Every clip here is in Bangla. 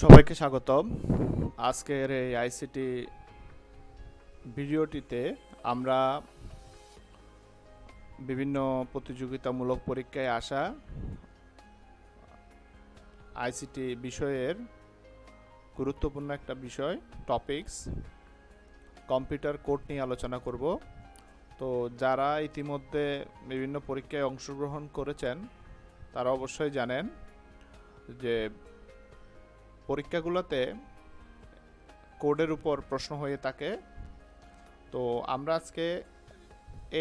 সবাইকে স্বাগতম। আজকের এই আইসিটি ভিডিওটিতে আমরা বিভিন্ন প্রতিযোগিতামূলক পরীক্ষায় আসা আইসিটি বিষয়ের গুরুত্বপূর্ণ একটা বিষয় টপিকস কম্পিউটার কোড নিয়ে আলোচনা করব। তো যারা ইতিমধ্যে বিভিন্ন পরীক্ষায় অংশগ্রহণ করেছেন তারা অবশ্যই জানেন যে পরীক্ষাগুলোতে কোডের উপর প্রশ্ন হয়ে থাকে। তো আমরা আজকে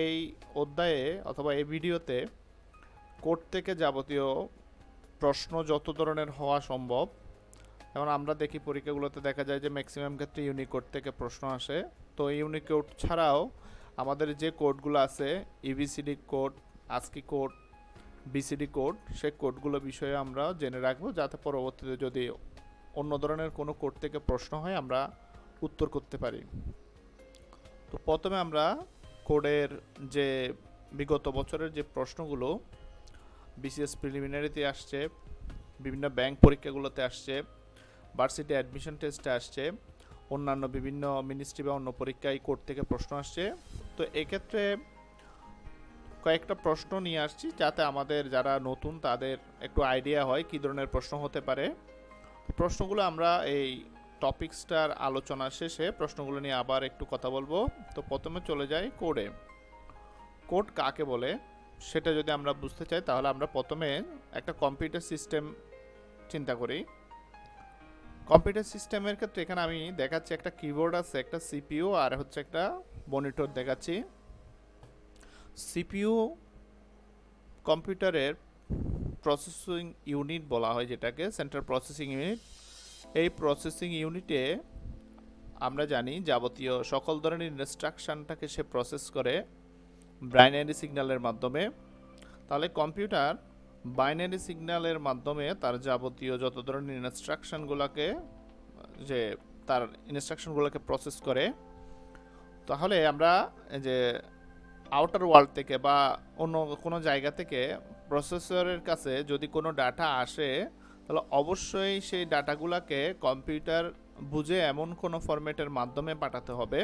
এই অধ্যায়ে অথবা এই ভিডিওতে কোড থেকে যাবতীয় প্রশ্ন যত ধরনের হওয়া সম্ভব, যেমন আমরা দেখি পরীক্ষাগুলোতে দেখা যায় যে ম্যাক্সিমাম ক্ষেত্রে ইউনিকোড থেকে প্রশ্ন আসে। তো ইউনিকোড ছাড়াও আমাদের যে কোডগুলো আছে ইবিসিডি code, ASCII code, BCD code, সেই কোডগুলো বিষয়ে আমরা জেনে রাখবো যাতে পরবর্তীতে যদি অন্য ধরনের কোনো কোড থেকে প্রশ্ন হয় আমরা উত্তর করতে পারি। তো প্রথমে আমরা কোডের যে বিগত বছরের যে প্রশ্নগুলো বিসিএস প্রিলিমিনারিতে আসছে, বিভিন্ন ব্যাংক পরীক্ষাগুলোতে আসছে, ভার্সিটি অ্যাডমিশন টেস্টে আসছে, অন্যান্য বিভিন্ন মিনিস্ট্রি বা অন্য পরীক্ষায় কোড থেকে প্রশ্ন আসছে। তো এক্ষেত্রে কয়েকটা প্রশ্ন নিয়ে আসছি যাতে আমাদের যারা নতুন তাদের একটু আইডিয়া হয় কী ধরনের প্রশ্ন হতে পারে। প্রশ্নগুলো আমরা এই টপিকসটার আলোচনা শেষে প্রশ্নগুলো নিয়ে আবার একটু কথা বলবো। তো প্রথমে চলে যাই কোডে। কোড কাকে বলে সেটা যদি আমরা বুঝতে চাই তাহলে আমরা প্রথমে একটা কম্পিউটার সিস্টেম চিন্তা করি। কম্পিউটার সিস্টেমের ক্ষেত্রে এখানে আমি দেখাচ্ছি একটা কিবোর্ড আছে, একটা সিপিইউ আর হচ্ছে একটা মনিটর দেখাচ্ছি। সিপিইউ কম্পিউটারের প্রসেসিং ইউনিট বলা হয়, যেটাকে সেন্ট্রাল প্রসেসিং ইউনিট। এই প্রসেসিং ইউনিটে আমরা জানি যাবতীয় সকল ধরনের ইনস্ট্রাকশনটাকে সে প্রসেস করে বাইনারি সিগন্যালের মাধ্যমে। তাহলে কম্পিউটার বাইনারি সিগন্যালের মাধ্যমে তার যাবতীয় যত ধরনের ইনস্ট্রাকশনগুলোকে প্রসেস করে। তাহলে আমরা যে আউটার ওয়ার্ল্ড থেকে বা অন্য কোনো জায়গা থেকে প্রসেসরের কাছে যদি কোনো ডাটা আসে তাহলে অবশ্যই সেই ডাটাগুলোকে কম্পিউটার বুঝে এমন কোনো ফরম্যাটের মাধ্যমে পাঠাতে হবে।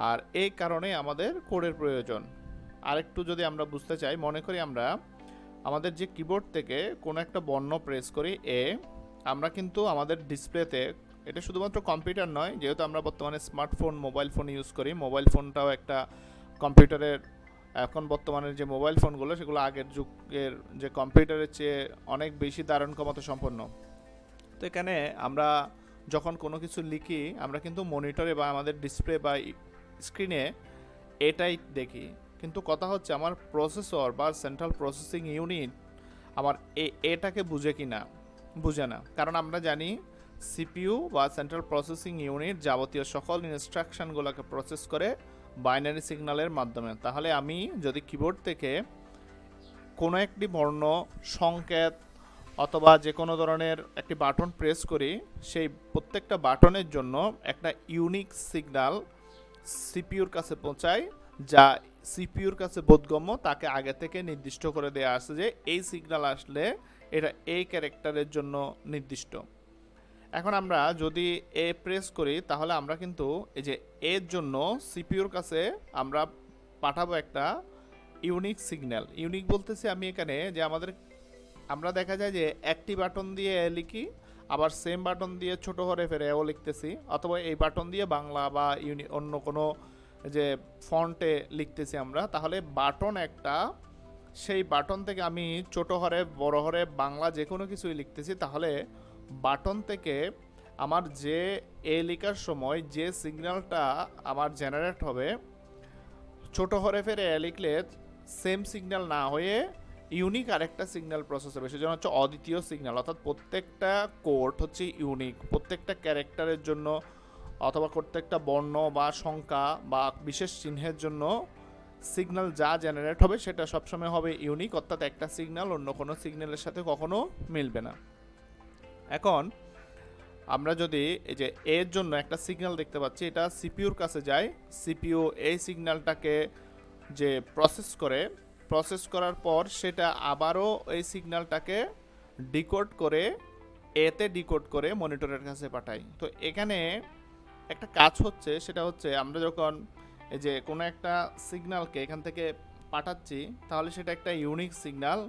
আর এই কারণে আমাদের কোডের প্রয়োজন। আরেকটু যদি আমরা বুঝতে চাই, মনে করি আমরা আমাদের যে কিবোর্ড থেকে কোনো একটা বর্ণ প্রেস করি আমরা কিন্তু আমাদের ডিসপ্লেতে, এটা শুধুমাত্র কম্পিউটার নয়, যেহেতু আমরা বর্তমানে স্মার্টফোন মোবাইল ফোন ইউজ করি, মোবাইল ফোনটাও একটা কম্পিউটারের। এখন বর্তমানের যে মোবাইল ফোনগুলো সেগুলো আগের যুগের যে কম্পিউটারের চেয়ে অনেক বেশি ধারণ ক্ষমতা সম্পন্ন। তো এখানে আমরা যখন কোনো কিছু লিখি আমরা কিন্তু মনিটরে বা আমাদের ডিসপ্লে বা স্ক্রিনে এটাই দেখি, কিন্তু কথা হচ্ছে আমার প্রসেসর বা সেন্ট্রাল প্রসেসিং ইউনিট আমার এটাকে বুঝে কি না, বুঝে না। কারণ আমরা জানি সিপিইউ বা সেন্ট্রাল প্রসেসিং ইউনিট যাবতীয় সকল ইনস্ট্রাকশনগুলোকে প্রসেস করে বাইনারি সিগন্যালের মাধ্যমে। তাহলে আমি যদি কিবোর্ড থেকে কোনো একটি বর্ণ, সংকেত অথবা যে কোনো ধরনের একটি বাটন প্রেস করি, সেই প্রত্যেকটা বাটনের জন্য একটা ইউনিক সিগন্যাল সিপিইউর কাছে পৌঁছায়, যা সিপিইউর কাছে বোধগম্য। তাকে আগে থেকে নির্দিষ্ট করে দেওয়া আছে যে এই সিগন্যাল আসলে এটা এই ক্যারেক্টারের জন্য নির্দিষ্ট। এখন আমরা যদি প্রেস করি তাহলে আমরা কিন্তু এই যে এর জন্য সিপিইউর কাছে আমরা পাঠাবো একটা ইউনিক সিগন্যাল। ইউনিক বলতেছি আমি এখানে যে আমরা দেখা যায় যে একটি বাটন দিয়ে লিখি, আবার সেম বাটন দিয়ে ছোট হরফের এও লিখতেছি, অথবা এই বাটন দিয়ে বাংলা বা অন্য কোনো যে ফন্টে লিখতেছি আমরা। তাহলে বাটন একটা, সেই বাটন থেকে আমি ছোট হরফ, বড় হরফ, বাংলা যে কোনো কিছুই লিখতেছি, তাহলে বাটন থেকে আমার যে লেখার সময় যে সিগন্যালটা আমার জেনারেট হবে, ছোট হরফের লিখলে সেম সিগন্যাল না হয়ে ইউনিক আরেকটা সিগন্যাল প্রসেস হবে, সেজন্য হচ্ছে অদ্বিতীয় সিগন্যাল। অর্থাৎ প্রত্যেকটা কোড হচ্ছে ইউনিক, প্রত্যেকটা ক্যারেক্টারের জন্য অথবা প্রত্যেকটা বর্ণ বা সংখ্যা বা বিশেষ চিহ্নের জন্য সিগন্যাল যা জেনারেট হবে সেটা সবসময় হবে ইউনিক। অর্থাৎ একটা সিগন্যাল অন্য কোনো সিগন্যালের সাথে কখনো মিলবে না। এখন আমরা যদি এই যে এর জন্য একটা সিগন্যাল দেখতে পাচ্ছি, এটা সিপিইউর কাছে যায়। সিপিইউ এই সিগন্যালটাকে যে প্রসেস করার পর সেটা আবারও এই সিগন্যালটাকে ডিকোড করে এতে ডিকোড করে মনিটরের কাছে পাঠাই। তো এখানে একটা কাজ হচ্ছে, সেটা হচ্ছে আমরা যখন এই যে কোনো একটা সিগন্যালকে এখান থেকে পাঠাচ্ছি, তাহলে সেটা একটা ইউনিক সিগন্যাল,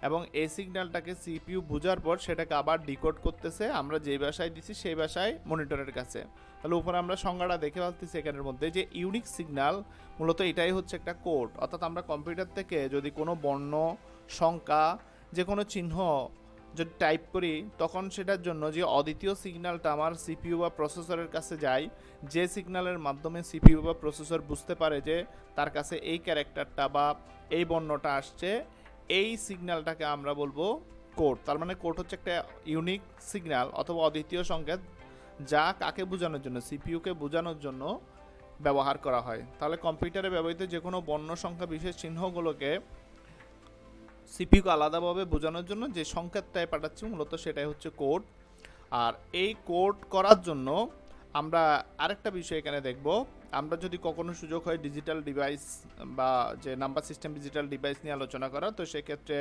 এবং এই সিগন্যালটাকে সিপিইউ বোঝার পর সেটাকে আবার ডিকোড করতেছে আমরা যেই ভাষায় দিছি সেই ভাষায় মনিটরের কাছে। তাহলে উপরে আমরা সংজ্ঞাটা দেখে পাচ্ছি এখানের মধ্যে যে ইউনিক সিগন্যাল মূলত এটাই হচ্ছে একটা কোড। অর্থাৎ আমরা কম্পিউটার থেকে যদি কোনো বর্ণ, সংখ্যা, যে কোনো চিহ্ন যদি টাইপ করি, তখন সেটার জন্য যে অদ্বিতীয় সিগন্যালটা আমার সিপিইউ বা প্রসেসরের কাছে যায়, যে সিগন্যালের মাধ্যমে সিপিইউ বা প্রসেসর বুঝতে পারে যে তার কাছে এই ক্যারেক্টারটা বা এই বর্ণটা আসছে, এই সিগন্যালটাকে আমরা বলবো কোড। তার মানে কোড হচ্ছে একটা ইউনিক সিগন্যাল অথবা অদ্বিতীয় সংকেত, যা কাকে বোঝানোর জন্য, সিপিইউকে বোঝানোর জন্য ব্যবহার করা হয়। তাহলে কম্পিউটারে ব্যবহৃত যে কোনো বর্ণ, সংখ্যা, বিশেষ চিহ্নগুলোকে সিপিইউকে আলাদাভাবে বোঝানোর জন্য যে সংকেতটাই পাঠাচ্ছি মূলত সেটাই হচ্ছে কোড। আর এই কোড করার জন্য আমরা আরেকটা বিষয় এখানে দেখব। আমরা যদি কখনো সুযোগ হয় ডিজিটাল ডিভাইস বা যে নাম্বার সিস্টেম ডিজিটাল ডিভাইস নিয়ে আলোচনা করা, তো সেক্ষেত্রে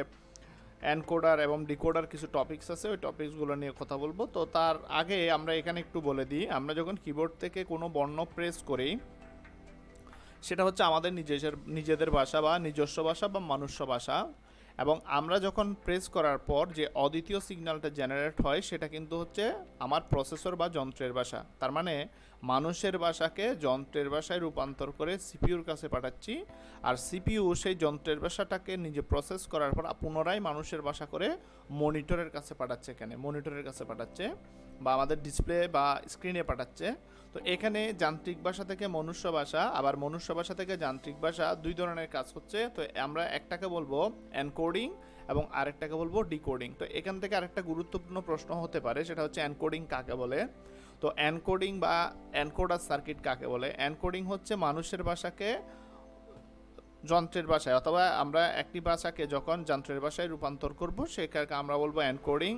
এনকোডার এবং ডিকোডার কিছু টপিকস আছে, ওই টপিকসগুলো নিয়ে কথা বলবো। তো তার আগে আমরা এখানে একটু বলে দিই, আমরা যখন কিবোর্ড থেকে কোনো বর্ণ প্রেস করি, সেটা হচ্ছে আমাদের নিজেদের ভাষা বা নিজস্ব ভাষা বা মনুষ্য ভাষা, এবং আমরা যখন প্রেস করার পর যে অদ্বিতীয় সিগন্যালটা জেনারেট হয় সেটা কিন্তু হচ্ছে আমার প্রসেসর বা যন্ত্রের ভাষা। তার মানে মানুষের ভাষাকে যন্ত্রের ভাষায় রূপান্তর করে সিপিইউর কাছে পাঠাচ্ছি, আর সিপিইউ সেই যন্ত্রের ভাষাটাকে নিজে প্রসেস করার পর পুনরায় মানুষের ভাষা করে মনিটরের কাছে পাঠাচ্ছে, এখানে মনিটরের কাছে পাঠাচ্ছে বা আমাদের ডিসপ্লে বা স্ক্রিনে পাঠাচ্ছে। তো এখানে যান্ত্রিক ভাষা থেকে মনুষ্য ভাষা, আবার মনুষ্য ভাষা থেকে যান্ত্রিক ভাষা, দুই ধরনের কাজ হচ্ছে। তো আমরা একটাকে বলবো এনকোডিং এবং আরেকটাকে বলবো ডিকোডিং। তো এখান থেকে আরেকটা গুরুত্বপূর্ণ প্রশ্ন হতে পারে, সেটা হচ্ছে এনকোডিং কাকে বলে। তো এনকোডিং বা এনকোডার সার্কিট কাকে বলে? এনকোডিং হচ্ছে মানুষের ভাষাকে যন্ত্রের ভাষায়, অথবা আমরা একটি ভাষাকে যখন যন্ত্রের ভাষায় রূপান্তর করব সেটাকে আমরা বলবো এনকোডিং।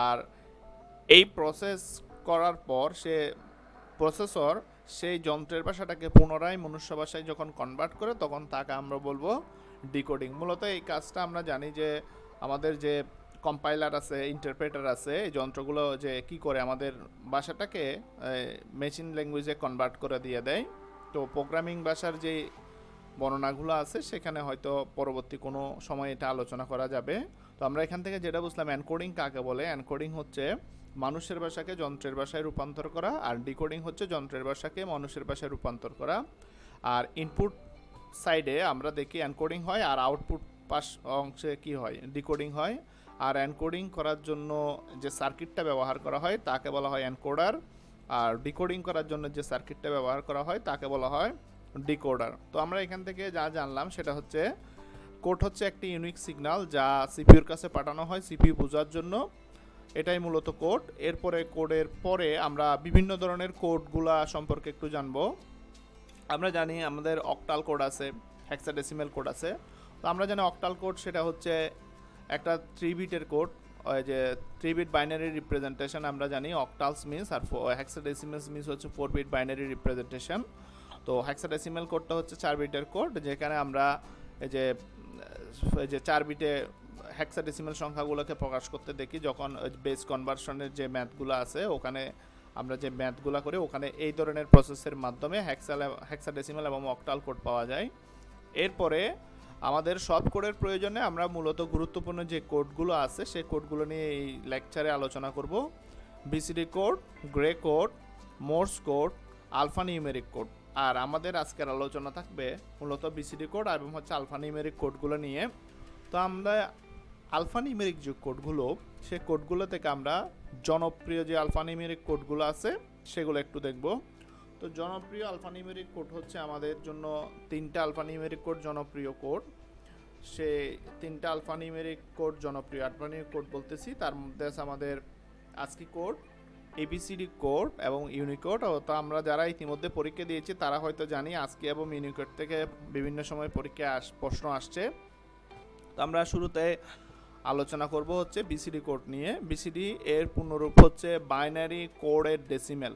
আর এই প্রসেস করার পর প্রসেসর সেই যন্ত্রের ভাষাটাকে পুনরায় মনুষ্য ভাষায় যখন কনভার্ট করে, তখন তাকে আমরা বলবো ডিকোডিং। মূলত এই কাজটা আমরা জানি যে আমাদের যে কম্পাইলার আছে, ইন্টারপ্রেটার আছে, এই যন্ত্রগুলো যে কি করে আমাদের ভাষাটাকে মেশিন ল্যাঙ্গুয়েজে কনভার্ট করে দিয়ে দেয়। তো প্রোগ্রামিং ভাষার যে বর্ণনাগুলো আছে সেখানে হয়তো পরবর্তী কোনো সময় এটা আলোচনা করা যাবে। তো আমরা এখান থেকে যেটা বুঝলাম, এনকোডিং কাকে বলে। এনকোডিং হচ্ছে মানুষের ভাষাকে যন্ত্রের ভাষায় রূপান্তর করা, আর ডিকোডিং হচ্ছে যন্ত্রের ভাষাকে মানুষের ভাষায় রূপান্তর করা। আর ইনপুট সাইডে আমরা দেখি এনকোডিং হয়, আর আউটপুট পাশ অংশে কি হয়, ডিকোডিং হয়। আর এনকোডিং করার জন্য যে সার্কিটটা ব্যবহার করা হয় তাকে বলা হয় এনকোডার, আর ডিকোডিং করার জন্য যে সার্কিটটা ব্যবহার করা হয় তাকে বলা হয় ডিকোডার। তো আমরা এখান থেকে যা জানলাম সেটা হচ্ছে কোড হচ্ছে একটি ইউনিক সিগন্যাল যা সিপিইউর কাছে পাঠানো হয় সিপিইউ বোঝার জন্য, এটাই মূলত কোড। এরপরে কোডের পরে আমরা বিভিন্ন ধরনের কোডগুলা সম্পর্কে একটু জানবো। আমরা জানি আমাদের অক্টাল কোড আছে, হেক্সাডেসিমাল কোড আছে। তো আমরা জানি অক্টাল কোড সেটা হচ্ছে একটা 3 বিটের কোড, ওই যে 3 বিট বাইনারি রিপ্রেজেন্টেশন আমরা জানি অক্টালস মিনস, আর হেক্সাডেসিমালস মিনস হচ্ছে 4 বিট বাইনারি রিপ্রেজেন্টেশন। তো হেক্সাডেসিমাল কোডটা হচ্ছে 4 বিটের কোড, যেখানে আমরা এই যে 4 বিটে হেক্সাডেসিমাল সংখ্যাগুলোকে প্রকাশ করতে দেখি যখন বেস কনভার্সনের যে ম্যাথগুলো আছে, ওখানে আমরা যে ম্যাথগুলো করি ওখানে এই ধরনের প্রসেসের মাধ্যমে হেক্সাডেসিমাল এবং অক্টাল কোড পাওয়া যায়। এরপরে আমাদের সব কোডের প্রয়োজনে আমরা মূলত গুরুত্বপূর্ণ যে কোডগুলো আছে সেই কোডগুলো নিয়ে এই লেকচারে আলোচনা করব। BCD code, Gray code, Morse code, alphanumeric code. আর আমাদের আজকের আলোচনা থাকবে মূলত বিসিডি কোড এবং হচ্ছে আলফা নিউমেরিক কোডগুলো নিয়ে। তো আমরা আলফা নিউমেরিক যে কোডগুলো, সেই কোডগুলো থেকে আমরা জনপ্রিয় যে আলফা নিউমেরিক কোডগুলো আছে সেগুলো একটু দেখব। তো জনপ্রিয় আলফা নিউমেরিক কোড হচ্ছে আমাদের জন্য 3টা আলফা নিউমেরিক কোড জনপ্রিয় কোড। সে 3টা আলফা নিউমেরিক কোড জনপ্রিয় আলফা নিউমেরিক কোড বলতেছি, তার মধ্যে আছে আমাদের আজকি কোড, এবিসিডি কোড এবং ইউনিকোড। তো আমরা যারা ইতিমধ্যে পরীক্ষা দিয়েছি তারা হয়তো জানি আজকে এবং ইউনিকোড থেকে বিভিন্ন সময় পরীক্ষায় প্রশ্ন আসছে। তো আমরা শুরুতে আলোচনা করব হচ্ছে বিসিডি কোড নিয়ে। বিসিডি এর পূর্ণরূপ হচ্ছে বাইনারি কোডের ডেসিমেল,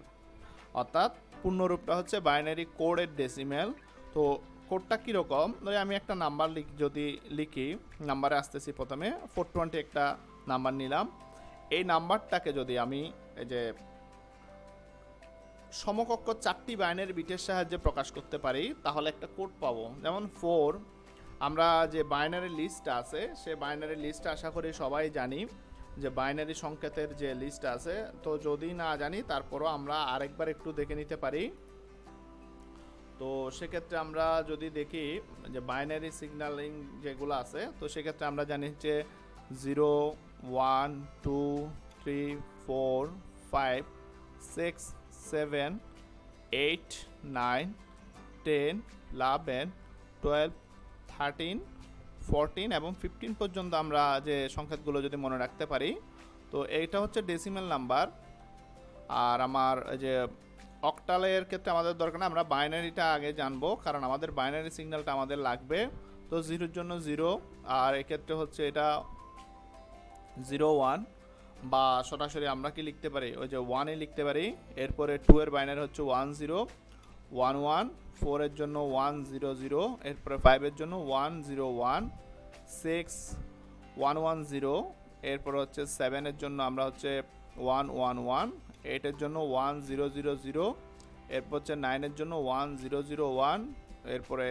অর্থাৎ পূর্ণরূপটা হচ্ছে বাইনারি কোডের ডেসিমেল। তো কোডটা কীরকম, আমি একটা নাম্বার যদি লিখি, নাম্বারে আসতেছি, প্রথমে 420 একটা নাম্বার নিলাম। এই নাম্বারটাকে যদি আমি এই যে সমকক্ষ 4টি বাইনারি বিটের সাহায্যে প্রকাশ করতে পারি তাহলে একটা কোড পাবো। যেমন 4, আমরা যে বাইনারি লিস্ট আছে সে বাইনারি লিস্ট আশা করি সবাই জানি যে বাইনারি সংকেতের যে লিস্ট আছে, তো যদি না জানি তারপরও আমরা আরেকবার একটু দেখে নিতে পারি। তো সেক্ষেত্রে আমরা যদি দেখি যে বাইনারি সিগন্যালিং যেগুলো আছে, তো সেক্ষেত্রে আমরা জানি যে 0 1 2 3 4 5 6 7 8 9 10 11 12 13 14 এবং 15 পর্যন্ত আমরা যে সংখ্যাগুলো যদি মনে রাখতে পারি, তো এইটা হচ্ছে ডেসিমেল নাম্বার। আর আমার যে অক্টালের ক্ষেত্রে আমাদের দরকার না, আমরা বাইনারিটা আগে জানবো কারণ আমাদের বাইনারি সিগন্যালটা আমাদের লাগবে। তো 0-র জন্য 0, আর এক্ষেত্রে হচ্ছে এটা 0 1, বা সরাসরি আমরা কি লিখতে পারি ওই যে 1 লিখতে পারি। এরপরে 2 এর বাইনারি হচ্ছে 1 0 1 1, 4 এর জন্য 1 0 0, এরপরে 5 এর জন্য 1 0 1, 6 1 1 0, এরপর হচ্ছে 7 এর জন্য আমরা হচ্ছে 1 1 1, 8 এর জন্য 1 0 0 0, এরপর হচ্ছে 9 এর জন্য 1 0 0 1, এরপরে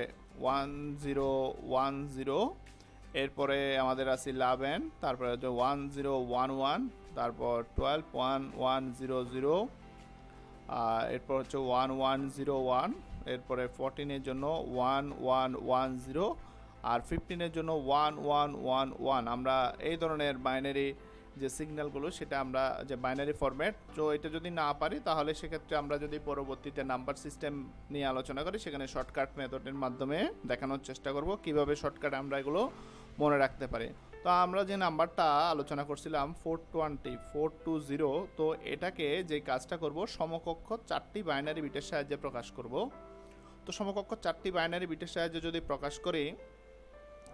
1 0 1 0, এরপরে আমাদের আছে 11, তারপরে হচ্ছে 1 0 1 1, তারপর 12 1 1 0 0, এরপর হচ্ছে 1 1 0 1, এরপরে 14 এর জন্য 1 1 1 0, আর 15 এর জন্য 1 1 1 1। আমরা এই ধরনের বাইনারি যে সিগন্যালগুলো সেটা আমরা যে বাইনারি ফরম্যাট, তো এটা যদি না পারি তাহলে সেক্ষেত্রে আমরা যদি পরবর্তীতে নাম্বার সিস্টেম নিয়ে আলোচনা করি সেখানে শর্টকাট মেথডের মাধ্যমে দেখানোর চেষ্টা করব কিভাবে শর্টকাট আমরা এগুলো মনে রাখতে পারি। তো আমরা যে নাম্বারটা আলোচনা করছিলাম 420, তো এটাকে যে কাজটা করব সমকক্ষ 4টি বাইনারি বিটের সাহায্যে প্রকাশ করব। তো সমকক্ষ 4টি বাইনারি বিটের সাহায্যে যদি প্রকাশ করি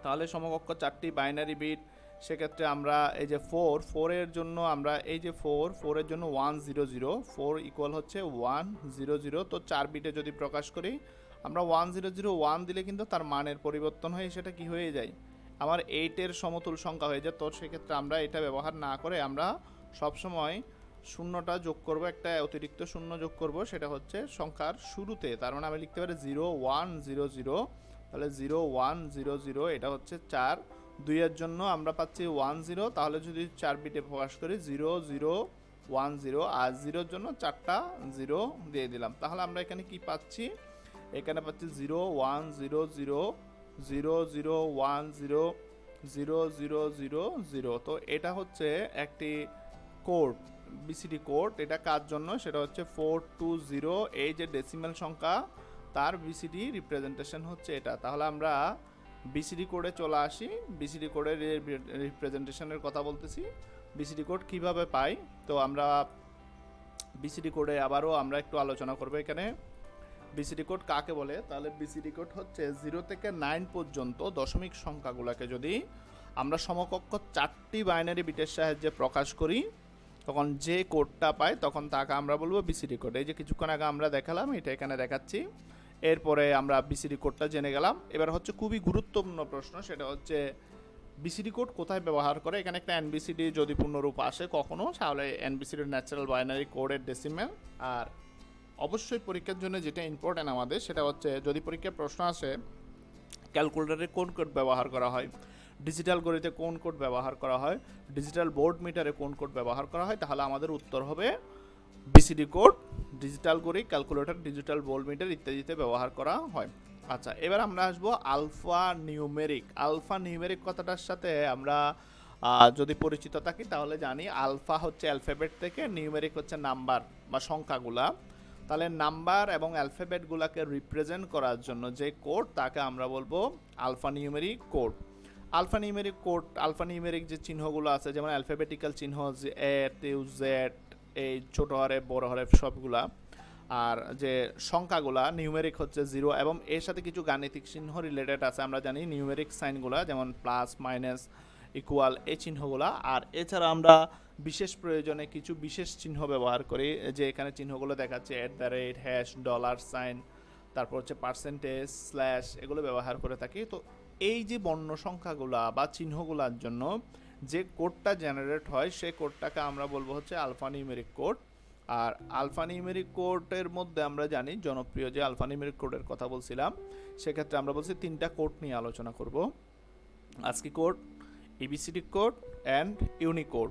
তাহলে সমকক্ষ 4টি বাইনারি বিট, সেক্ষেত্রে আমরা এই যে 4 এর জন্য আমরা এই যে 4 এর জন্য 1 0 0, 4 ইকুয়াল হচ্ছে 1 0 0, তো 4 বিটে যদি প্রকাশ করি আমরা 1 0 0 1 দিলে কিন্তু তার মানের পরিবর্তন হয়ে সেটা কি হয়ে যায় আমার 8 এর সমতুল সংখ্যা হয়ে যায়। তো সেক্ষেত্রে আমরা এটা ব্যবহার না করে আমরা সবসময় শূন্যটা যোগ করব, একটা অতিরিক্ত শূন্য যোগ করব, সেটা হচ্ছে সংখ্যার শুরুতে। তার মানে আমি লিখতে পারি 0 1 0 0, তাহলে 0 1 0 0, এটা হচ্ছে 4। 2 এর জন্য আমরা পাচ্ছি 1 0, তাহলে যদি 4 বিটে প্রকাশ করি 0 0 1 0, আর 0 এর জন্য 4টা 0 দিয়ে দিলাম। তাহলে আমরা এখানে কি পাচ্ছি, এখানে পাচ্ছি 0 1 0 0 0 0 1 0 0 0 0 0। তো এটা হচ্ছে একটি কোড, বিসিডি কোড। এটা কার জন্য, সেটা হচ্ছে 420, এই যে ডেসিমেল সংখ্যা তার বিসিডি রিপ্রেজেন্টেশন হচ্ছে এটা। তাহলে আমরা বিসিডি কোডে চলে আসি। বিসিডি কোডের রিপ্রেজেন্টেশনের কথা বলতেছি, বিসিডি কোড কিভাবে পাই। তো আমরা বিসিডি কোডে আবারও আমরা একটু আলোচনা করব এখানে। বিসিডি কোড কাকে বলে, তাহলে বিসিডি কোড হচ্ছে 0 থেকে 9 পর্যন্ত দশমিক সংখ্যাগুলোকে যদি আমরা সমকক্ষ 4টি বাইনারি বিটের সাহায্যে প্রকাশ করি তখন যে কোডটা পাই তখন তাকে আমরা বলবো বিসিডি কোড। এই যে কিছুক্ষণ আগে আমরা দেখালাম, এটা এখানে দেখাচ্ছি। এরপরে আমরা বিসিডি কোডটা জেনে গেলাম। এবার হচ্ছে খুবই গুরুত্বপূর্ণ প্রশ্ন, সেটা হচ্ছে বিসিডি কোড কোথায় ব্যবহার করে। এখানে একটা এনবিসিডি যদি পূর্ণরূপ আসে কখনো, তাহলে এনবিসিডির ন্যাচারাল বাইনারি কোডের ডেসিমেল। আর অবশ্যই পরীক্ষার জন্য যেটা ইম্পর্টেন্ট আমাদের, সেটা হচ্ছে যদি পরীক্ষার প্রশ্ন আসে ক্যালকুলেটরে কোন কোড ব্যবহার করা হয়, ডিজিটাল ঘড়িতে কোন কোড ব্যবহার করা হয়, ডিজিটাল বোর্ড মিটারে কোন কোড ব্যবহার করা হয়, তাহলে আমাদের উত্তর হবে বিসিডি কোড ডিজিটাল ঘড়ি, ক্যালকুলেটর, ডিজিটাল বোর্ড মিটার ইত্যাদিতে ব্যবহার করা হয়। আচ্ছা, এবার আমরা আসবো আলফা নিউমেরিক। আলফা নিউমেরিক কথাটার সাথে আমরা যদি পরিচিত থাকি তাহলে জানি আলফা হচ্ছে অ্যালফাবেট থেকে, নিউমেরিক হচ্ছে নাম্বার বা সংখ্যাগুলা। তাহলে নাম্বার এবং অ্যালফাবেটগুলোকে রিপ্রেজেন্ট করার জন্য যে কোড তাকে আমরা বলবো alphanumeric code. Alphanumeric code, alphanumeric যে চিহ্নগুলো আছে যেমন অ্যালফাবেটিক্যাল চিহ্ন এ টু জেড, এই ছোট হরে বড় হরে সবগুলা, আর যে সংখ্যাগুলা নিউমেরিক হচ্ছে 0, এবং এর সাথে কিছু গাণিতিক চিহ্ন রিলেটেড আছে। আমরা জানি নিউমেরিক সাইনগুলা যেমন প্লাস মাইনাস ইকুয়াল, এই চিহ্নগুলা। আর এছাড়া আমরা বিশেষ প্রয়োজনে কিছু বিশেষ চিহ্ন ব্যবহার করি, যে এখানে চিহ্নগুলো দেখাচ্ছে @ হ্যাশ, ডলার সাইন, তারপর হচ্ছে পার্সেন্টেজ, স্ল্যাশ, এগুলো ব্যবহার করে থাকি। তো এই যে বর্ণ সংখ্যাগুলা বা চিহ্নগুলার জন্য যে কোডটা জেনারেট হয় সেই কোডটাকে আমরা বলবো হচ্ছে আলফানিউমেরিক কোড। আর আলফানিউমেরিক কোডের মধ্যে আমরা জানি জনপ্রিয় যে আলফানিউমেরিক কোডের কথা বলছিলাম, সেক্ষেত্রে আমরা বলছি 3টা কোড নিয়ে আলোচনা করব: ASCII code, EBCDIC code and Unicode.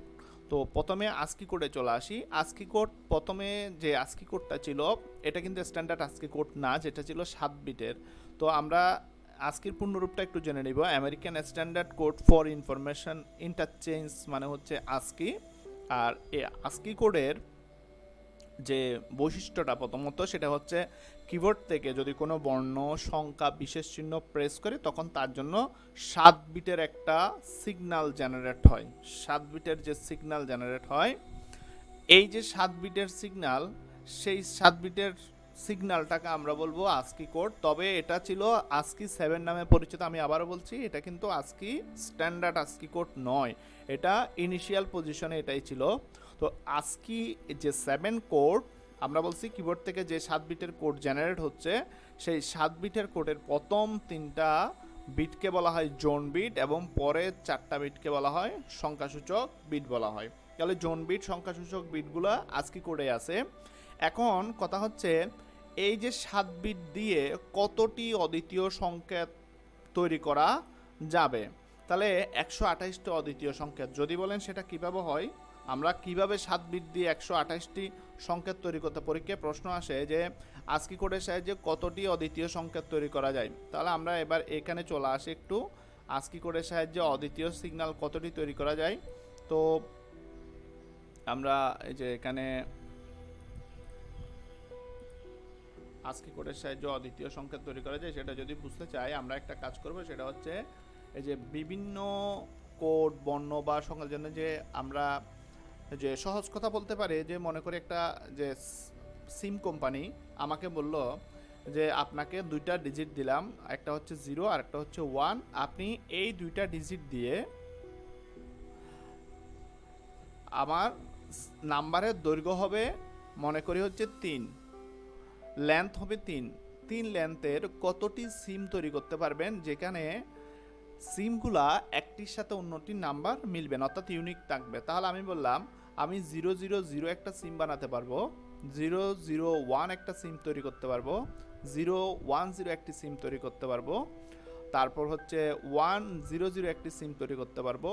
তো প্রথমে আস্কি কোডে চলে আসি। আস্কি কোড, প্রথমে যে আস্কি কোডটা ছিল এটা কিন্তু স্ট্যান্ডার্ড আস্কি কোড না, যেটা ছিল 7 বিটের। তো আমরা আস্কির পূর্ণরূপটা একটু জেনে নিব। American standard code for information interchange মানে হচ্ছে আস্কি। আর এই আস্কি কোডের যে বৈশিষ্ট্যটা প্রথমত সেটা হচ্ছে কিবোর্ড থেকে যদি কোনো বর্ণ, সংখ্যা, বিশেষ চিহ্ন প্রেস করে তখন তার জন্য 7 বিটের একটা সিগন্যাল জেনারেট হয়। 7 বিটের যে সিগন্যাল জেনারেট হয়, এই যে 7 বিটের সিগন্যাল, সেই 7 বিটের সিগন্যালটাকে আমরা বলবো আস্কি কোড। তবে এটা ছিল আস্কি 7 নামে পরিচিত। আমি আবারও বলছি, এটা কিন্তু আস্কি স্ট্যান্ডার্ড আস্কি কোড নয়, এটা ইনিশিয়াল পজিশনে এটাই ছিল। তো আস্কি যে 7 কোড আমরা বলছি কিবোর্ড থেকে যে 7 বিটের কোড জেনারেট হচ্ছে, সেই 7 বিটের কোডের প্রথম 3টা বিটকে বলা হয় জোন বিট এবং পরের 4টা বিটকে বলা হয় সংখ্যাসূচক বিট বলা হয়। তাহলে জোন বিট, সংখ্যাসূচক বিটগুলো আস্কি কোডে আছে। এখন কথা হচ্ছে এই যে 7 বিট দিয়ে কতটি অদ্বিতীয় সংকেত তৈরি করা যাবে। তাহলে 128টি অদ্বিতীয় সংকেত যদি বলেন সেটা কিভাবে হয়, আমরা কিভাবে 7 বিট দিয়ে 128টি সংকেত তৈরি করতে, পরীক্ষায় প্রশ্ন আসে যে আস্কি কোডের সাহায্যে কতটি অদ্বিতীয় সংকেত তৈরি করা যায়। তাহলে আমরা এবার এখানে চলে আসি একটু, আস্কি কোডের সাহায্যে অদ্বিতীয় সিগন্যাল কতটি তৈরি করা যায়। তো আমরা এই যে এখানে আস্কি কোডের সাহায্যে অদ্বিতীয় সংকেত তৈরি করা যায় সেটা যদি বুঝতে চাই, আমরা একটা কাজ করব, সেটা হচ্ছে এই যে বিভিন্ন কোড, বর্ণ বা সংখ্যার জন্য যে আমরা যে সহজ কথা বলতে পারি, যে মনে করি একটা যে সিম কোম্পানি আমাকে বলল যে আপনাকে 2টা ডিজিট দিলাম, একটা হচ্ছে 0 আর একটা হচ্ছে 1, আপনি এই 2টা ডিজিট দিয়ে আমার নাম্বারের দৈর্ঘ্য হবে মনে করি হচ্ছে 3, লেন্থ হবে 3 লেন্থের কতটি সিম তৈরি করতে পারবেন যেখানে সিমগুলা একটির সাথে অন্যটির নাম্বার মিলবে না, অর্থাৎ ইউনিক থাকবে। তাহলে আমি বললাম আমি 000 একটা সিম বানাতে পারবো, 001 একটা সিম তৈরি করতে পারবো, 010 একটি সিম তৈরি করতে পারবো, তারপর হচ্ছে 100 একটি সিম তৈরি করতে পারবো,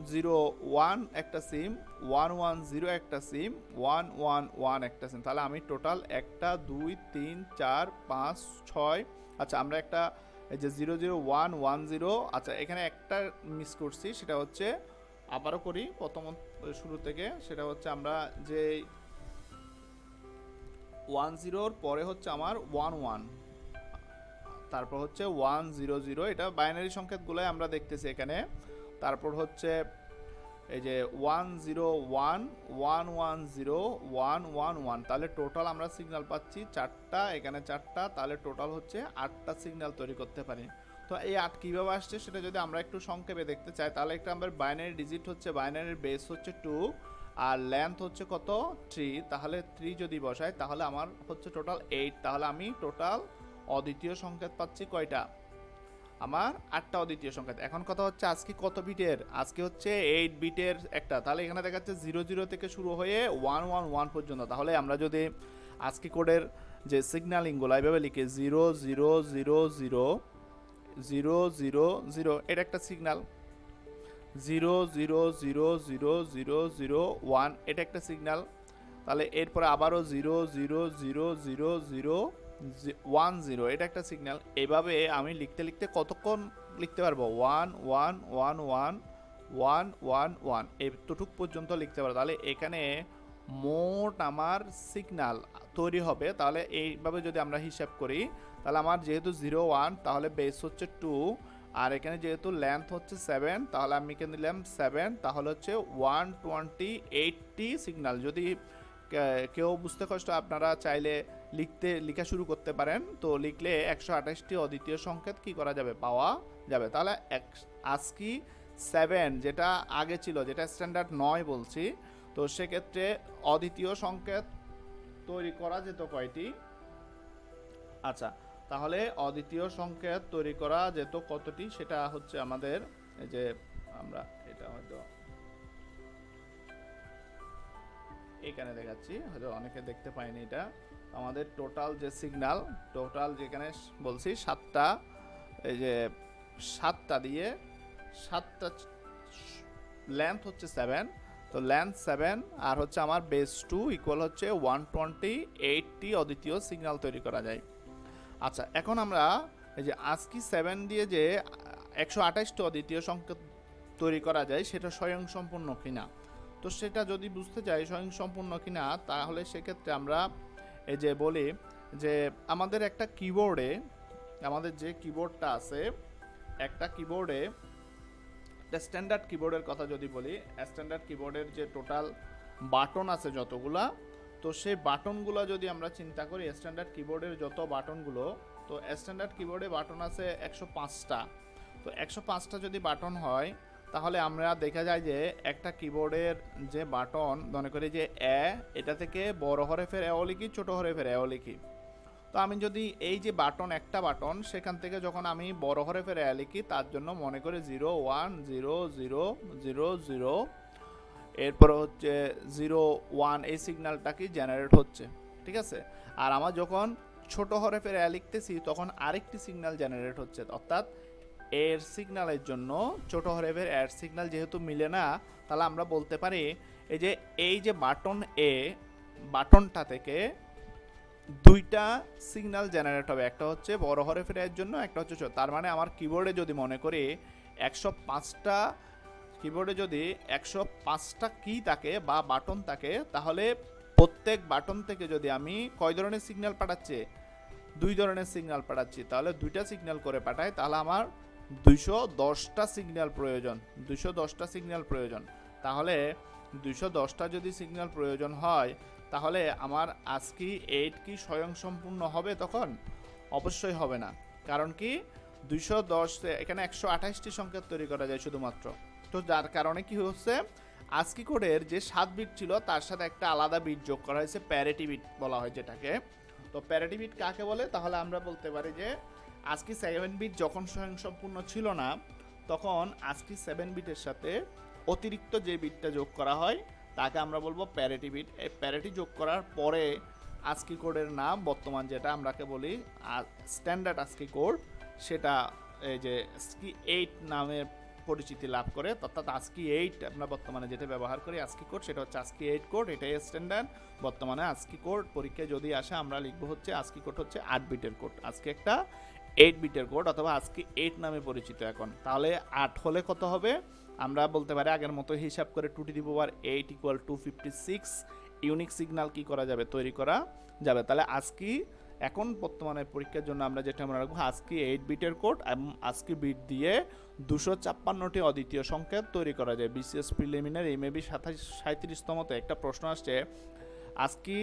101 একটা সিম, 110 একটা সিম, 111 একটা সিম। তাহলে আমি টোটাল 1 2 3 4 5 6, আচ্ছা আমরা একটা এই যে 00110, আচ্ছা এখানে একটা মিস করছি, সেটা হচ্ছে আবারও করি প্রথম শুরু থেকে, সেটা হচ্ছে আমরা যে 10 পরে হচ্ছে আমার 11, তারপর হচ্ছে 100, এটা বাইনারি সংকেতগুলোই আমরা দেখতেছি এখানে। তারপর হচ্ছে এই যে 101 110 111, তাহলে টোটাল আমরা সিগন্যাল পাচ্ছি 4টা, এখানে 4টা, তাহলে টোটাল হচ্ছে 8টা সিগন্যাল তৈরি করতে পারি। তো এই 8 কীভাবে আসছে সেটা যদি আমরা একটু সংক্ষেপে দেখতে চাই, তাহলে একটা আমরা বাইনারি ডিজিট হচ্ছে, বাইনারির বেস হচ্ছে 2 আর লেন্থ হচ্ছে কত 3, তাহলে 3 যদি বসাই তাহলে আমার হচ্ছে টোটাল 8, তাহলে আমি টোটাল অদ্বিতীয় সংকেত পাচ্ছি কয়টা, আমার 8টা অদ্বিতীয় সংকেত। এখন কথা হচ্ছে আজকে কত বিটের, আজকে হচ্ছে 8 বিটের একটা, তাহলে এখানে দেখা যাচ্ছে 00 থেকে শুরু হয়ে 111 পর্যন্ত। তাহলে আমরা যদি আজকে কোডের যে সিগন্যালিংগুলো এইভাবে লিখি 00000000, এটা একটা সিগন্যাল, 00000001, এটা একটা সিগন্যাল, তাহলে এরপরে আবারও 00000010, এটা একটা সিগন্যাল। এভাবে আমি লিখতে লিখতে কতক্ষণ লিখতে পারবো, 111111 এতটুক পর্যন্ত লিখতে পারবো। তাহলে এখানে মোট আমার সিগন্যাল তৈরি হবে, তাহলে এইভাবে যদি আমরা হিসাব করি, তাহলে আমার যেহেতু 01, তাহলে বেস হচ্ছে 2, আর এখানে যেহেতু লেন্থ হচ্ছে 7, তাহলে আমি এখানে নিলাম 7, তাহলে হচ্ছে 128টি সিগন্যাল। যদি কেউ বুঝতে কষ্ট, আপনারা চাইলে লেখা শুরু করতে পারেন, তো লিখলে 128টি অদ্বিতীয় সংকেত কি করা যাবে, পাওয়া যাবে। তাহলে আজকি 7 যেটা আগে ছিল, যেটা স্ট্যান্ডার্ড 9 বলছি, তো সেক্ষেত্রে অদ্বিতীয় সংকেত তৈরি করা যেত কয়টি, আচ্ছা তাহলে অদ্বিতীয় সংকেত তৈরি করা যেত কতটি, সেটা হচ্ছে আমাদের এই যে আমরা এটা হয়তো এখানে দেখাচ্ছি, হয়তো অনেকে দেখতে পায়নি এটা। আমাদের টোটাল যে সিগন্যাল, টোটাল যেখানে বলছি 7টা, এই যে 7টা দিয়ে 7টা লেন্থ হচ্ছে 7, তো লেন্থ 7 আর হচ্ছে আমার বেস 2 ইকুয়াল হচ্ছে 128টি অদ্বিতীয় সিগন্যাল তৈরি করা যায়। আচ্ছা, এখন আমরা এই যে ASCII 7 দিয়ে যে 128টি অদ্বিতীয় সংকেত তৈরি করা যায় সেটা স্বয়ংসম্পূর্ণ কিনা, তো সেটা যদি বুঝতে চাই স্বয়ংসম্পূর্ণ কিনা, তাহলে সেক্ষেত্রে আমরা এই যে বলি যে আমাদের একটা কিবোর্ডে, আমাদের যে কিবোর্ডটা আছে, একটা কিবোর্ডে, একটা স্ট্যান্ডার্ড কিবোর্ডের কথা যদি বলি, স্ট্যান্ডার্ড কিবোর্ডের যে টোটাল বাটন আছে যতগুলা, তো সেই বাটনগুলো যদি আমরা চিন্তা করি, স্ট্যান্ডার্ড কিবোর্ডের যত বাটনগুলো, তো স্ট্যান্ডার্ড কিবোর্ডে বাটন আছে 105টা। তো 105টা যদি বাটন হয়, তাহলে আমরা দেখা যায় যে একটা কিবোর্ডের যে বাটন, মনে করি যে এটা থেকে বড় হরফের এও লিখি, ছোট হরফের এও লিখি। তো আমি যদি এই যে বাটন, একটা বাটন, সেখান থেকে যখন আমি বড় হরফের এ লিখি, তার জন্য মনে করি 0 1 0 0 0 0, এরপর হচ্ছে 0 1, এই সিগন্যালটা কি জেনারেট হচ্ছে, ঠিক আছে। আর আমার যখন ছোট হরফের এ লিখতেছি, তখন আরেকটি সিগন্যাল জেনারেট হচ্ছে, অর্থাৎ এর সিগন্যালের জন্য ছোট হরফের এর সিগন্যাল যেহেতু মিলে না, তাহলে আমরা বলতে পারি এই যে বাটন এ, বাটনটা থেকে দুইটা সিগন্যাল জেনারেট হবে, একটা হচ্ছে বড় হরফের এর জন্য, একটা হচ্ছে ছোট। তার মানে আমার কিবোর্ডে যদি মনে করি 105টা, কিবোর্ডে যদি 105টা কি থাকে বা বাটন থাকে, তাহলে প্রত্যেক বাটন থেকে যদি আমি কয় ধরনের সিগন্যাল পাঠাচ্ছি, 2 ধরনের সিগন্যাল পাঠাচ্ছি, তাহলে 2টা সিগন্যাল করে পাঠাই, তাহলে আমার 210টা সিগন্যাল প্রয়োজন, 210টা সিগন্যাল প্রয়োজন। তাহলে 210টা যদি সিগন্যাল প্রয়োজন হয়, তাহলে আমার ASCII 8 কি স্বয়ংসম্পূর্ণ হবে? তখন অবশ্যই হবে না। কারণ কি, 210 এখানে 128টি সংকেত তৈরি করা যায় শুধুমাত্র। তো যার কারণে কি হচ্ছে, ASCII কোডের যে 7 বিট ছিল তার সাথে একটা আলাদা বিট যোগ করা হয়েছে, প্যারিটি বিট বলা হয় যেটাকে। তো প্যারিটি বিট কাকে বলে? তাহলে আমরা বলতে পারি যে ASCII 7 বিট যখন স্বয়ংসম্পূর্ণ ছিল না, তখন ASCII 7 বিটের সাথে অতিরিক্ত যে বিটটা যোগ করা হয় তাকে আমরা বলবো প্যারিটি বিট। এই প্যারিটি যোগ করার পরে ASCII কোডের নাম বর্তমান যেটা আমরাকে বলি স্ট্যান্ডার্ড ASCII কোড, সেটা এই যে ASCII 8 নামে পরিচিতি লাভ করে। অর্থাৎ ASCII 8 আমরা বর্তমানে যেটা ব্যবহার করি ASCII কোড, সেটা হচ্ছে ASCII 8 কোড, এটাই স্ট্যান্ডার্ড। বর্তমানে ASCII কোড পরীক্ষায় যদি আসে, আমরা লিখবো হচ্ছে ASCII কোড হচ্ছে 8 বিটের কোড, ASCII একটা 8 বিটের কোড, অথবা ASCII 8 নামে পরিচিত এখন। তাহলে 8 হলে কত হবে? আমরা বলতে পারি আগের মতো হিসাব করে 2 to the power 8 equal to 56 unique signal কি করা যাবে, তৈরি করা যাবে। তাহলে ASCII এখন বর্তমানে পরীক্ষার জন্য আমরা যেটা মনে রাখবো, ASCII 8 বিটের কোড এবং ASCII বিট দিয়ে 256টি অদ্বিতীয় সংকেত তৈরি করা যায়। বিসিএস প্রিলিমিনারি মেবি 37তমতে একটা প্রশ্ন আসছে, ASCII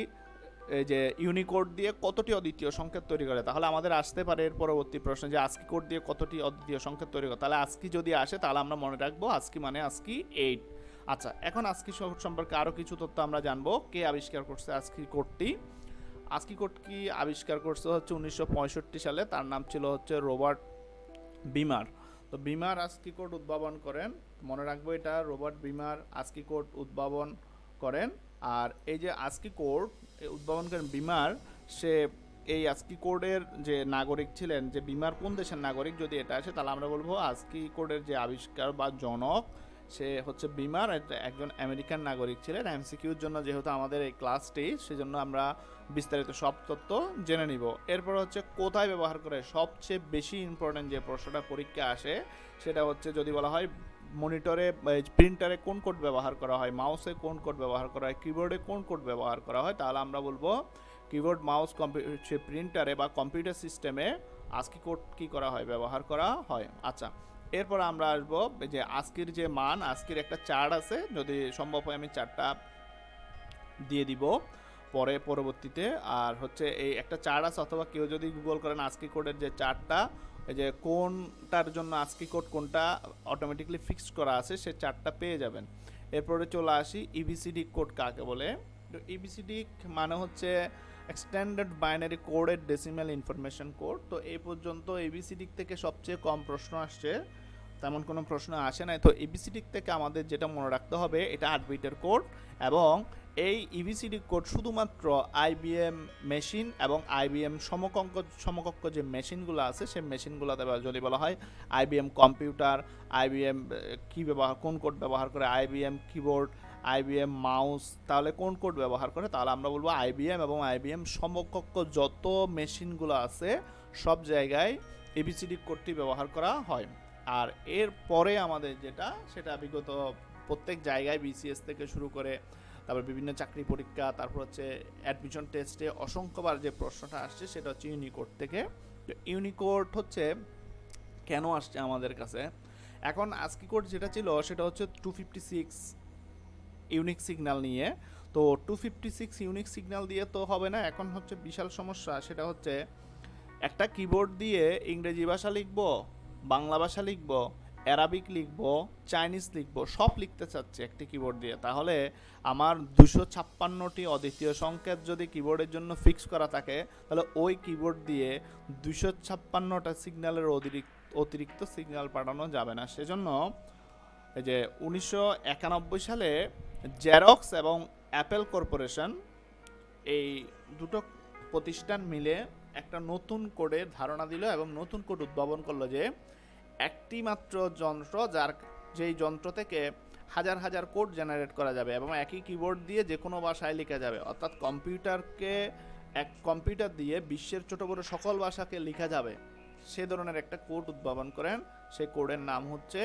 এই যে ইউনিকোড দিয়ে কতটি অদ্বিতীয় সংকেত তৈরি করে। তাহলে আমাদের আসতে পারে এর পরবর্তী প্রশ্ন যে ASCII কোড দিয়ে কতটি অদ্বিতীয় সংকেত তৈরি করে। তাহলে ASCII যদি আসে, তাহলে আমরা মনে রাখবো ASCII মানে ASCII 8। আচ্ছা, এখন ASCII সম্পর্কে আরও কিছু তথ্য আমরা জানবো। কে আবিষ্কার করছে ASCII কোডটি? ASCII কোড কি আবিষ্কার করছে হচ্ছে 1965 সালে, তার নাম ছিল হচ্ছে রবার্ট বিমার। তো বিমার ASCII কোড উদ্ভাবন করেন, মনে রাখবো এটা রবার্ট বিমার ASCII কোড উদ্ভাবন করেন। আর এই যে ASCII কোড উদ্ভাবন করেন বিমার, সে এই ASCII কোডের যে নাগরিক ছিলেন, যে বিমার কোন দেশের নাগরিক যদি এটা আসে, তাহলে আমরা বলবো ASCII কোডের যে আবিষ্কার বা জনক সে হচ্ছে বিমার, একজন আমেরিকান নাগরিক ছিলেন। এমসিকিউর জন্য যেহেতু আমাদের এই ক্লাসটি, সেজন্য আমরা বিস্তারিত সব তথ্য জেনে নিব। এরপর হচ্ছে কোথায় ব্যবহার করে, সবচেয়ে বেশি ইম্পর্টেন্ট যে প্রশ্নটা পরীক্ষা আসে, সেটা হচ্ছে যদি বলা হয় মনিটরে, প্রিন্টারে কোন কোড ব্যবহার করা হয়, মাউসে কোন কোড ব্যবহার করা হয়, কিবোর্ডে কোন কোড ব্যবহার করা হয়, তাহলে আমরা বলবো কিবোর্ড, মাউস, প্রিন্টারে বা কম্পিউটার সিস্টেমে ASCII কোড কি করা হয়, ব্যবহার করা হয়। আচ্ছা, এরপর আমরা আসবো যে ASCIIর যে মান, ASCIIর একটা চার্ট আছে, যদি সম্ভব হয় আমি চার্টটা দিয়ে দিব পরবর্তীতে। আর হচ্ছে এই একটা চার্ট আছে, অথবা কেউ যদি গুগল করেন ASCII কোডের যে চার্টটা, এই যে কোনটার জন্য ASCII কোড কোনটা অটোমেটিকলি ফিক্সড করা আছে, সে চার্টটা পেয়ে যাবেন। এরপরে চলে আসি EBCD কোড কাকে বলে। তো EBCD মানে হচ্ছে এক্সটেন্ডেড বাইনারি কোডের ডেসিমাল ইনফরমেশন কোড। তো এই পর্যন্ত এবিসিডি থেকে সবচেয়ে কম প্রশ্ন আসছে, তেমন কোনো প্রশ্ন আসে নাই। তো এবিসিডি থেকে আমাদের যেটা মনে রাখতে হবে, এটা 8 বিটের কোড, এবং এই ইবিসিডি কোড শুধুমাত্র আইবিএম মেশিন এবং আইবিএম সমকক্ষ যে মেশিনগুলো আছে সেই মেশিনগুলোতে যদি বলা হয় আইবিএম কম্পিউটার, আইবিএম কোন কোড ব্যবহার করে, আইবিএম কিবোর্ড, আইবিএম মাউস, তাহলে কোন কোড ব্যবহার করে, তাহলে আমরা বলবো আইবিএম এবং আইবিএম সমকক্ষ যত মেশিনগুলো আছে সব জায়গায় এবিসিডি কোডটি ব্যবহার করা হয়। আর এর পরে আমাদের যেটা, সেটা বিগত প্রত্যেক জায়গায় বিসিএস থেকে শুরু করে তারপর বিভিন্ন চাকরি পরীক্ষা, তারপর হচ্ছে অ্যাডমিশন টেস্টে অসংখ্যবার যে প্রশ্নটা আসছে সেটা হচ্ছে ইউনিকোড থেকে। তো ইউনিকোড হচ্ছে কেন আসছে আমাদের কাছে, এখন আজকি কোড যেটা ছিল সেটা হচ্ছে 256 ইউনিক সিগন্যাল নিয়ে। তো 256 ইউনিক সিগন্যাল দিয়ে তো হবে না, এখন হচ্ছে বিশাল সমস্যা, সেটা হচ্ছে একটা কিবোর্ড দিয়ে ইংরেজি ভাষা লিখব, বাংলা ভাষা লিখব, অ্যারাবিক লিখব, চাইনিজ লিখব, সব লিখতে চাচ্ছি একটি কিবোর্ড দিয়ে। তাহলে আমার 256টি অদ্বিতীয় সংকেত যদি কিবোর্ডের জন্য ফিক্স করা থাকে, তাহলে ওই কিবোর্ড দিয়ে 256টা সিগন্যালের অতিরিক্ত সিগন্যাল পাঠানো যাবে না। সেজন্য এই যে 1991 সালে জেরক্স এবং অ্যাপেল কর্পোরেশন, এই দুটো প্রতিষ্ঠান মিলে একটা নতুন কোডের ধারণা দিল এবং নতুন কোড উদ্ভাবন করলো, যে একটি মাত্র যন্ত্র, যেই যন্ত্র থেকে হাজার হাজার কোড জেনারেট করা যাবে এবং একই কিবোর্ড দিয়ে যে কোনো ভাষায় লেখা যাবে। অর্থাৎ কম্পিউটার দিয়ে বিশ্বের ছোট বড় সকল ভাষাকে লেখা যাবে, সে ধরনের একটা কোড উদ্ভাবন করেন। সেই কোডের নাম হচ্ছে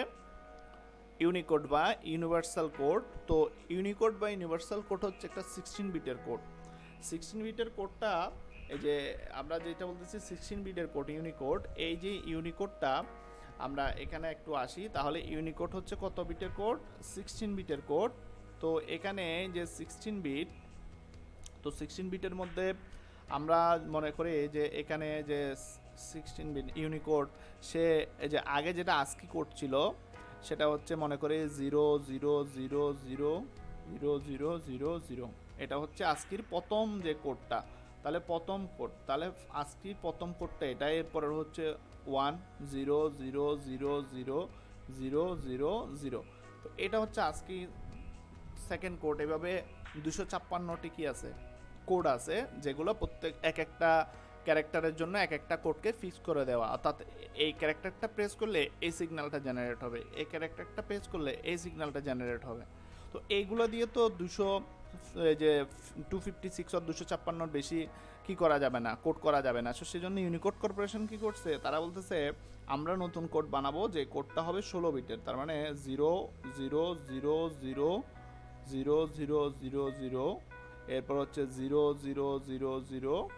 ইউনিকোড বা ইউনিভার্সাল কোড। তো ইউনিকোড বা ইউনিভার্সাল কোড হচ্ছে একটা 16 বিটের কোড। 16 বিটের কোডটা, এই যে আমরা যেটা বলতেছি 16 বিটের কোড ইউনিকোড, এই যে ইউনিকোডটা আমরা এখানে একটু আসি, তাহলে ইউনিকোড হচ্ছে কত বিটের কোড? 16 বিটের কোড। তো এখানে যে 16 বিট, তো 16 বিটের মধ্যে আমরা মনে করি যে এখানে যে 16 বিট ইউনিকোড, সে এই যে আগে যেটা আস্কি কোড ছিল সেটা হচ্ছে মনে করে 000000000, এটা হচ্ছে আস্কির প্রথম যে কোডটা। তাহলে প্রথম কোড, তাহলে আস্কির প্রথম কোডটা এটা, এরপরে হচ্ছে 10000000। তো এটা হচ্ছে আস্কি সেকেন্ড কোড। এভাবে 256টি কি আছে, কোড আছে, যেগুলো প্রত্যেক একটা ক্যারেক্টারের জন্য এক একটা কোডকে ফিক্স করে দেওয়া। অর্থাৎ এই ক্যারেক্টারটা প্রেস করলে এই সিগন্যালটা জেনারেট হবে, এই ক্যারেক্টারটা প্রেস করলে এই সিগন্যালটা জেনারেট হবে। তো এইগুলো দিয়ে তো 256 আর 256 বেশি কি করা যাবে না, কোড করা যাবে না। সেই জন্য ইউনিকোড কর্পোরেশন কি করছে, তারা বলতেছে আমরা নতুন কোড বানাবো, যে কোডটা হবে 16 বিটের। তার মানে 000000000, এরপর হচ্ছে 0000000,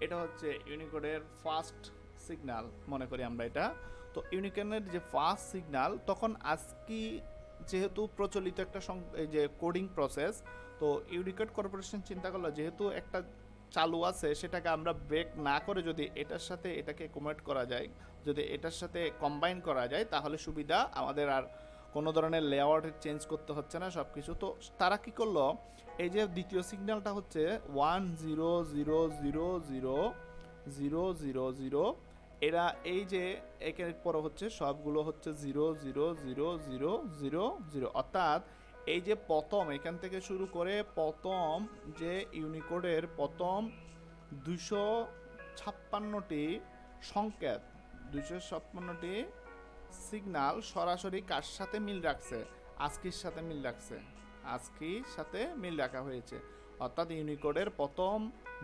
এটা হচ্ছে ইউনিকোডের ফার্স্ট সিগন্যাল মনে করি আমরা এটা। তো ইউনিকোডের যে ফার্স্ট সিগন্যাল, তখন আজকি যেহেতু প্রচলিত একটা এই যে কোডিং প্রসেস, তো ইউনিকোড কর্পোরেশন চিন্তা করলো যেহেতু একটা চালু আছে, সেটাকে আমরা ব্রেক না করে যদি এটার সাথে এটাকে কমিট করা যায়, যদি এটার সাথে কম্বাইন করা যায়, তাহলে সুবিধা, আমাদের আর কোনো ধরনের লেআউট চেঞ্জ করতে হচ্ছে না সব কিছু। তো তারা কি করলো, এই যে দ্বিতীয় সিগন্যালটা হচ্ছে 10000000, এরা এই যে একের পর হচ্ছে সবগুলো হচ্ছে 0000000, অর্থাৎ এই যে প্রথম এখান থেকে শুরু করে প্রথম যে ইউনিকোডের প্রথম 256টি সংকেত, 256টি সিগন্যাল সরাসরি কার সাথে মিল রাখছে, আস্কির সাথে মিল রাখছে, আস্কির সাথে মিল রাখা হয়েছে। অর্থাৎ ইউনিকোডের প্রথম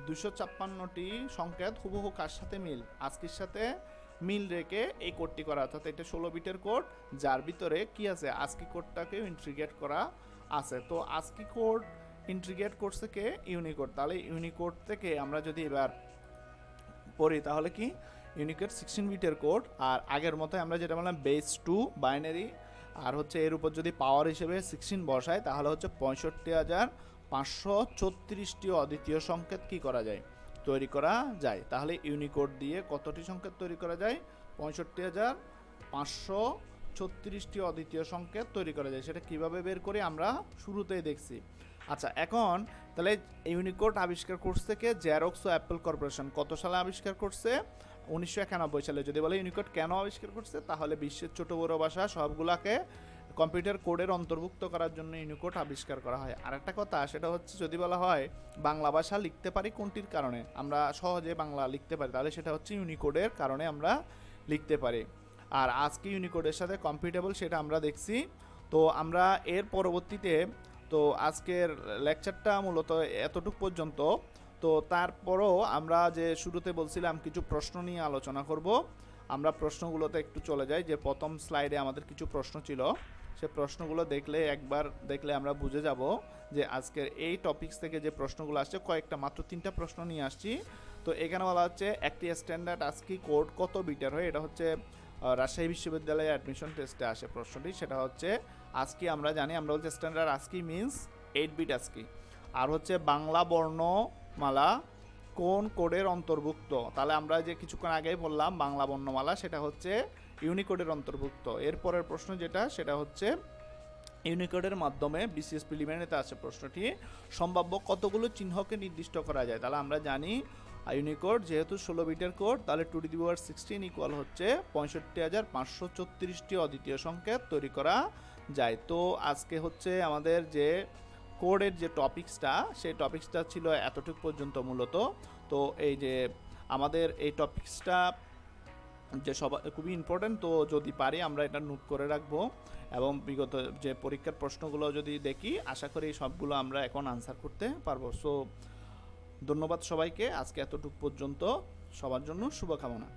256টি সংকেত হুবহু কার সাথে মিল, আস্কির সাথে মিল রেখে এই কোডটি করা। অর্থাৎ এটা 16 বিটের কোড, যার ভিতরে কি আছে, আস্কি কোডটাকে ইন্টিগ্রেট করা আছে। তো আস্কি কোড ইন্টিগ্রেট করছে কে, ইউনিকোড। তাহলে ইউনিকোড থেকে আমরা যদি এবার পড়ি, তাহলে কি ইউনিকোড 16 বিটের কোড, আর আগের মতো আমরা যেটা বললাম বেস 2 বাইনারি, আর হচ্ছে এর উপর যদি পাওয়ার হিসেবে 16 বসায়, তাহলে হচ্ছে 65,534টি অদ্বিতীয় সংকেত কি করা যায়, তৈরি করা যায়। তাহলে ইউনিকোড দিয়ে কতটি সংকেত তৈরি করা যায়, 65,534টি অদ্বিতীয় সংকেত তৈরি করা যায়। সেটা কিভাবে বের করি আমরা শুরুতেই দেখছি। আচ্ছা, এখন তাহলে ইউনিকোড আবিষ্কার করছে কে? জেরক্স ও অ্যাপল কর্পোরেশন। কত সালে আবিষ্কার করছে? 1991 সালে। যদি বলে ইউনিকোড কেন আবিষ্কার করছে, তাহলে বিশ্বের ছোট বড় ভাষা সবগুলাকে কম্পিউটার কোডের অন্তর্ভুক্ত করার জন্য ইউনিকোড আবিষ্কার করা হয়। আর একটা কথা, সেটা হচ্ছে যদি বলা হয় বাংলা ভাষা লিখতে পারি কোনটির কারণে, আমরা সহজে বাংলা লিখতে পারি, তাহলে সেটা হচ্ছে ইউনিকোডের কারণে আমরা লিখতে পারি। আর আজকে ইউনিকোডের সাথে কম্পিটেবল সেটা আমরা দেখছি। তো আমরা এর পরবর্তীতে, তো আজকের লেকচারটা মূলত এতটুক পর্যন্ত। তো তারপরও আমরা যে শুরুতে বলছিলাম কিছু প্রশ্ন নিয়ে আলোচনা করব, আমরা প্রশ্নগুলোতে একটু চলে যাই। যে প্রথম স্লাইডে আমাদের কিছু প্রশ্ন ছিল, সে প্রশ্নগুলো একবার দেখলে আমরা বুঝে যাব যে আজকের এই টপিকস থেকে যে প্রশ্নগুলো আসছে, কয়েকটা মাত্র 3টা প্রশ্ন নিয়ে আসছি। তো এখানে বলা হচ্ছে একটি স্ট্যান্ডার্ড আজকি কোড কত বিটের হয়? এটা হচ্ছে রাজশাহী বিশ্ববিদ্যালয়ে অ্যাডমিশন টেস্টে আসে প্রশ্নটি। সেটা হচ্ছে আজকি আমরা জানি, আমরা হচ্ছে স্ট্যান্ডার্ড আজকি মিনস 8 বিট আজকি। আর হচ্ছে বাংলা বর্ণমালা কোন কোডের অন্তর্ভুক্ত? তাহলে আমরা যে কিছুক্ষণ আগেই বললাম বাংলা বর্ণমালা, সেটা হচ্ছে ইউনিকোডের অন্তর্ভুক্ত। এরপরের প্রশ্ন যেটা, সেটা হচ্ছে ইউনিকোডের মাধ্যমে বিসিএস প্রিলিমিনারিতে আছে প্রশ্নটি, সম্ভাব্য কতগুলো চিহ্নকে নির্দিষ্ট করা যায়? তাহলে আমরা জানি ইউনিকোড যেহেতু 16 বিটের কোড, তাহলে 2^16 ইকুয়াল হচ্ছে 65,534টি অদ্বিতীয় সংকেত তৈরি করা যায়। তো আজকে হচ্ছে আমাদের যে কোডের যে টপিক্সটা, সেই টপিক্সটা ছিল এতটুকু পর্যন্ত মূলত। তো এই যে আমাদের এই টপিক্সটা যে সবাই খুবই ইম্পর্ট্যান্ট, তো যদি পারি আমরা এটা নোট করে রাখবো, এবং বিগত যে পরীক্ষার প্রশ্নগুলো যদি দেখি, আশা করি সবগুলো আমরা এখন আনসার করতে পারবো। সো ধন্যবাদ সবাইকে, আজকে এতটুকু পর্যন্ত, সবার জন্য শুভকামনা।